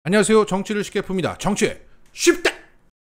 안녕하세요. 정치를 쉽게 풉니다. 정치의 쉽다!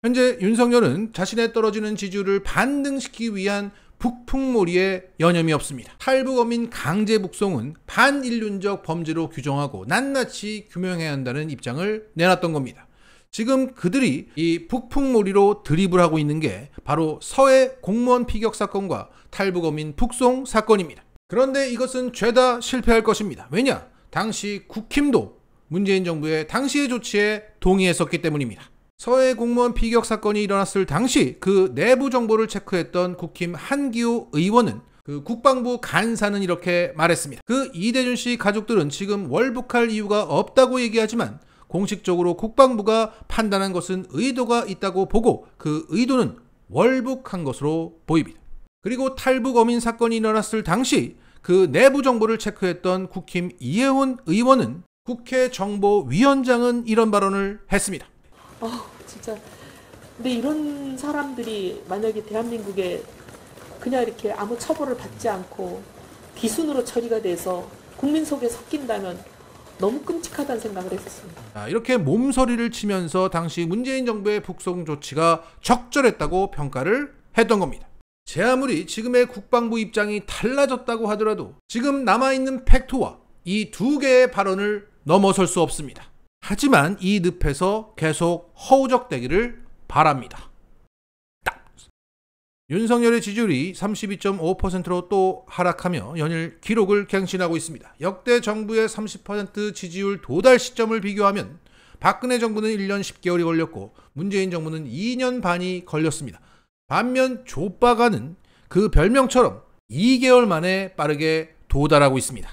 현재 윤석열은 자신의 떨어지는 지지율을 반등시키기 위한 북풍몰이에 여념이 없습니다. 탈북어민 강제 북송은 반인륜적 범죄로 규정하고 낱낱이 규명해야 한다는 입장을 내놨던 겁니다. 지금 그들이 이 북풍몰이로 드립을 하고 있는 게 바로 서해 공무원 피격 사건과 탈북어민 북송 사건입니다. 그런데 이것은 죄다 실패할 것입니다. 왜냐? 당시 국힘도 문재인 정부의 당시의 조치에 동의했었기 때문입니다. 서해 공무원 피격 사건이 일어났을 당시 그 내부 정보를 체크했던 국힘 한기호 의원은 그 국방부 간사는 이렇게 말했습니다. 그 이대준 씨 가족들은 지금 월북할 이유가 없다고 얘기하지만 공식적으로 국방부가 판단한 것은 의도가 있다고 보고 그 의도는 월북한 것으로 보입니다. 그리고 탈북 어민 사건이 일어났을 당시 그 내부 정보를 체크했던 국힘 이혜훈 의원은 국회 정보위원장은 이런 발언을 했습니다. 진짜. 근데 이런 사람들이 만약에 대한민국에 그냥 이렇게 아무 처벌을 받지 않고 비순으로 처리가 돼서 국민 속에 섞인다면 너무 끔찍하다는 생각을 했었습니다. 이렇게 몸서리를 치면서 당시 문재인 정부의 북송 조치가 적절했다고 평가를 했던 겁니다. 제 아무리 지금의 국방부 입장이 달라졌다고 하더라도 지금 남아있는 팩트와 이 두 개의 발언을 넘어설 수 없습니다. 하지만 이 늪에서 계속 허우적대기를 바랍니다. 윤석열의 지지율이 32.5%로 또 하락하며 연일 기록을 갱신하고 있습니다. 역대 정부의 30% 지지율 도달 시점을 비교하면 박근혜 정부는 1년 10개월이 걸렸고 문재인 정부는 2년 반이 걸렸습니다. 반면 조빠가는 그 별명처럼 2개월 만에 빠르게 도달하고 있습니다.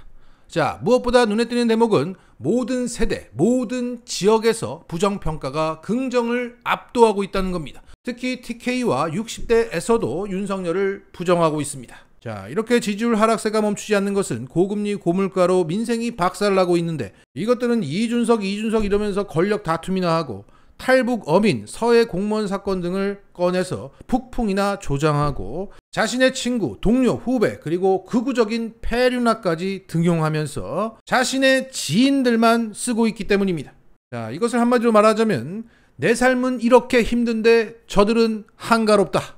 자, 무엇보다 눈에 띄는 대목은 모든 세대, 모든 지역에서 부정평가가 긍정을 압도하고 있다는 겁니다. 특히 TK와 60대에서도 윤석열을 부정하고 있습니다. 자, 이렇게 지지율 하락세가 멈추지 않는 것은 고금리 고물가로 민생이 박살나고 있는데 이것들은 이준석 이러면서 권력 다툼이나 하고 탈북 어민, 서해 공무원 사건 등을 꺼내서 북풍이나 조장하고 자신의 친구, 동료, 후배 그리고 극우적인 폐륜화까지 등용하면서 자신의 지인들만 쓰고 있기 때문입니다. 자, 이것을 한마디로 말하자면 내 삶은 이렇게 힘든데 저들은 한가롭다.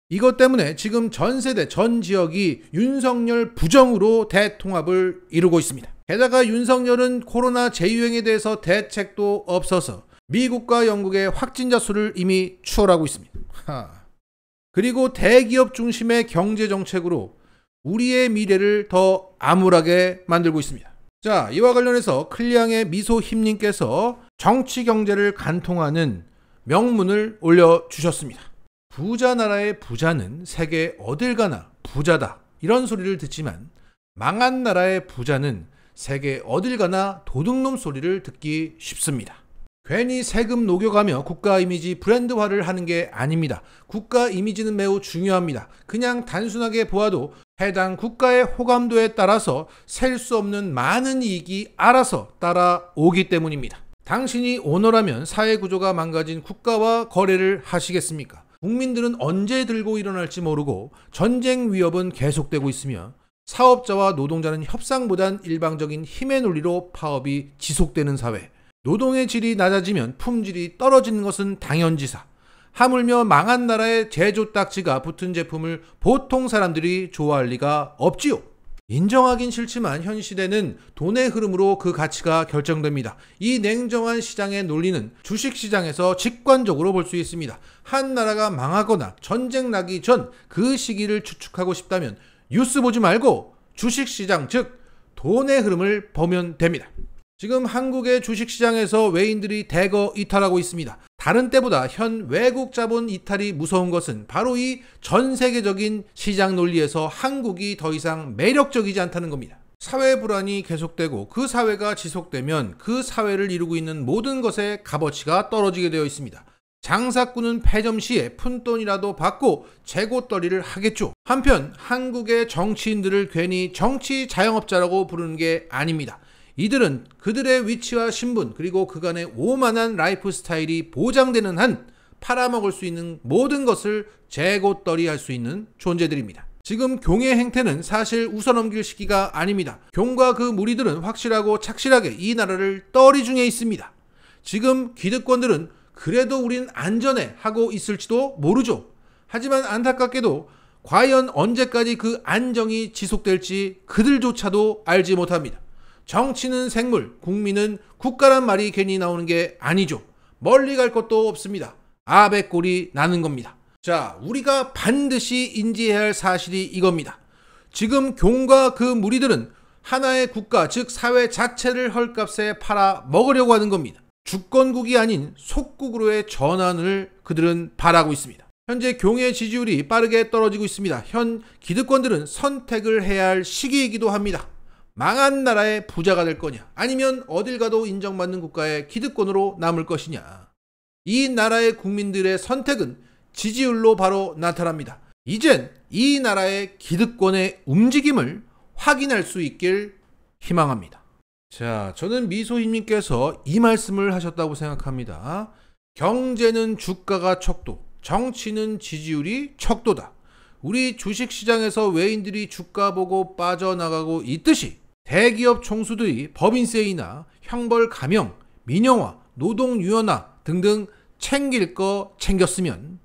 이것 때문에 지금 전 세대, 전 지역이 윤석열 부정으로 대통합을 이루고 있습니다. 게다가 윤석열은 코로나 재유행에 대해서 대책도 없어서 미국과 영국의 확진자 수를 이미 추월하고 있습니다. 그리고 대기업 중심의 경제정책으로 우리의 미래를 더 암울하게 만들고 있습니다. 자, 이와 관련해서 클리앙의 미소힘님께서 정치 경제를 간통하는 명문을 올려주셨습니다. 부자 나라의 부자는 세계 어딜 가나 부자다 이런 소리를 듣지만 망한 나라의 부자는 세계 어딜 가나 도둑놈 소리를 듣기 쉽습니다. 괜히 세금 녹여가며 국가 이미지 브랜드화를 하는 게 아닙니다. 국가 이미지는 매우 중요합니다. 그냥 단순하게 보아도 해당 국가의 호감도에 따라서 셀 수 없는 많은 이익이 알아서 따라오기 때문입니다. 당신이 오너라면 사회구조가 망가진 국가와 거래를 하시겠습니까? 국민들은 언제 들고 일어날지 모르고 전쟁 위협은 계속되고 있으며 사업자와 노동자는 협상보단 일방적인 힘의 논리로 파업이 지속되는 사회. 노동의 질이 낮아지면 품질이 떨어지는 것은 당연지사. 하물며 망한 나라의 제조 딱지가 붙은 제품을 보통 사람들이 좋아할 리가 없지요. 인정하긴 싫지만 현 시대는 돈의 흐름으로 그 가치가 결정됩니다. 이 냉정한 시장의 논리는 주식시장에서 직관적으로 볼 수 있습니다. 한 나라가 망하거나 전쟁 나기 전 그 시기를 추측하고 싶다면 뉴스 보지 말고 주식시장 즉 돈의 흐름을 보면 됩니다. 지금 한국의 주식시장에서 외인들이 대거 이탈하고 있습니다. 다른 때보다 현 외국 자본 이탈이 무서운 것은 바로 이 전 세계적인 시장 논리에서 한국이 더 이상 매력적이지 않다는 겁니다. 사회 불안이 계속되고 그 사회가 지속되면 그 사회를 이루고 있는 모든 것의 값어치가 떨어지게 되어 있습니다. 장사꾼은 폐점 시에 푼돈이라도 받고 재고떨이를 하겠죠. 한편 한국의 정치인들을 괜히 정치 자영업자라고 부르는 게 아닙니다. 이들은 그들의 위치와 신분 그리고 그간의 오만한 라이프 스타일이 보장되는 한 팔아먹을 수 있는 모든 것을 재고떨이할 수 있는 존재들입니다. 지금 경의 행태는 사실 웃어넘길 시기가 아닙니다. 경과 그 무리들은 확실하고 착실하게 이 나라를 떨이 중에 있습니다. 지금 기득권들은 그래도 우린 안전해 하고 있을지도 모르죠. 하지만 안타깝게도 과연 언제까지 그 안정이 지속될지 그들조차도 알지 못합니다. 정치는 생물, 국민은 국가란 말이 괜히 나오는 게 아니죠. 멀리 갈 것도 없습니다. 아베 꼴이 나는 겁니다. 자, 우리가 반드시 인지해야 할 사실이 이겁니다. 지금 교훈과 그 무리들은 하나의 국가, 즉 사회 자체를 헐값에 팔아 먹으려고 하는 겁니다. 주권국이 아닌 속국으로의 전환을 그들은 바라고 있습니다. 현재 교의 지지율이 빠르게 떨어지고 있습니다. 현 기득권들은 선택을 해야 할 시기이기도 합니다. 망한 나라의 부자가 될 거냐, 아니면 어딜 가도 인정받는 국가의 기득권으로 남을 것이냐. 이 나라의 국민들의 선택은 지지율로 바로 나타납니다. 이젠 이 나라의 기득권의 움직임을 확인할 수 있길 희망합니다. 자, 저는 미소희님께서 이 말씀을 하셨다고 생각합니다. 경제는 주가가 척도, 정치는 지지율이 척도다. 우리 주식시장에서 외인들이 주가 보고 빠져나가고 있듯이 대기업 총수들이 법인세이나 형벌 감형, 민영화, 노동 유연화 등등 챙길 거 챙겼으면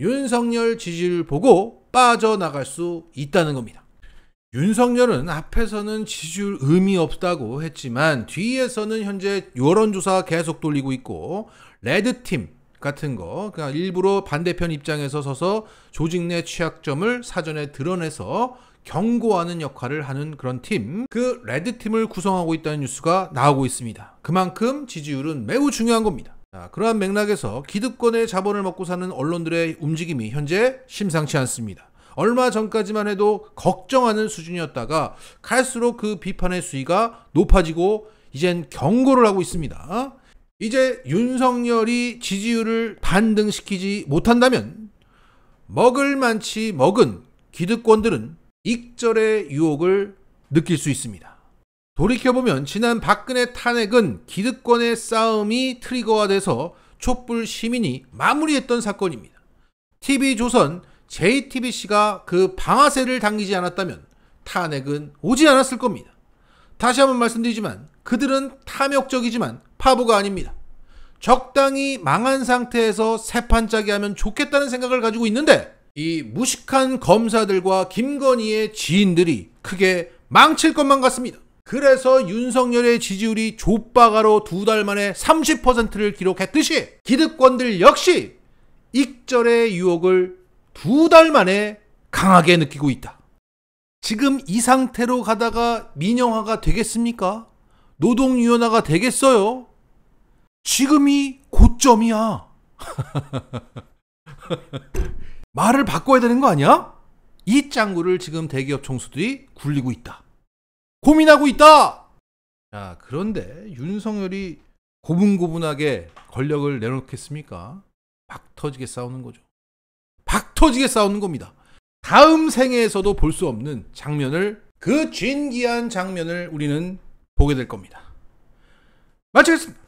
윤석열 지지율 보고 빠져나갈 수 있다는 겁니다. 윤석열은 앞에서는 지지율 의미 없다고 했지만 뒤에서는 현재 여론조사 계속 돌리고 있고 레드팀 같은 거, 그냥 일부러 반대편 입장에서 서서 조직 내 취약점을 사전에 드러내서 경고하는 역할을 하는 그런 팀, 그 레드팀을 구성하고 있다는 뉴스가 나오고 있습니다. 그만큼 지지율은 매우 중요한 겁니다. 자, 그러한 맥락에서 기득권의 자본을 먹고 사는 언론들의 움직임이 현재 심상치 않습니다. 얼마 전까지만 해도 걱정하는 수준이었다가 갈수록 그 비판의 수위가 높아지고 이젠 경고를 하고 있습니다. 이제 윤석열이 지지율을 반등시키지 못한다면 먹을 만치 먹은 기득권들은 익절의 유혹을 느낄 수 있습니다. 돌이켜보면 지난 박근혜 탄핵은 기득권의 싸움이 트리거가 돼서 촛불 시민이 마무리했던 사건입니다. TV조선, JTBC가 그 방아쇠를 당기지 않았다면 탄핵은 오지 않았을 겁니다. 다시 한번 말씀드리지만 그들은 탐욕적이지만 바보가 아닙니다. 적당히 망한 상태에서 새 판 짜기 하면 좋겠다는 생각을 가지고 있는데 이 무식한 검사들과 김건희의 지인들이 크게 망칠 것만 같습니다. 그래서 윤석열의 지지율이 좆바가로 2달 만에 30%를 기록했듯이 기득권들 역시 익절의 유혹을 2달 만에 강하게 느끼고 있다. 지금 이 상태로 가다가 민영화가 되겠습니까? 노동유연화가 되겠어요? 지금이 고점이야. 말을 바꿔야 되는 거 아니야? 이 짱구를 지금 대기업 총수들이 굴리고 있다. 고민하고 있다. 자, 그런데 윤석열이 고분고분하게 권력을 내놓겠습니까? 박 터지게 싸우는 거죠. 박 터지게 싸우는 겁니다. 다음 생애에서도 볼 수 없는 장면을, 그 진기한 장면을 우리는 보게 될 겁니다. 마치겠습니다.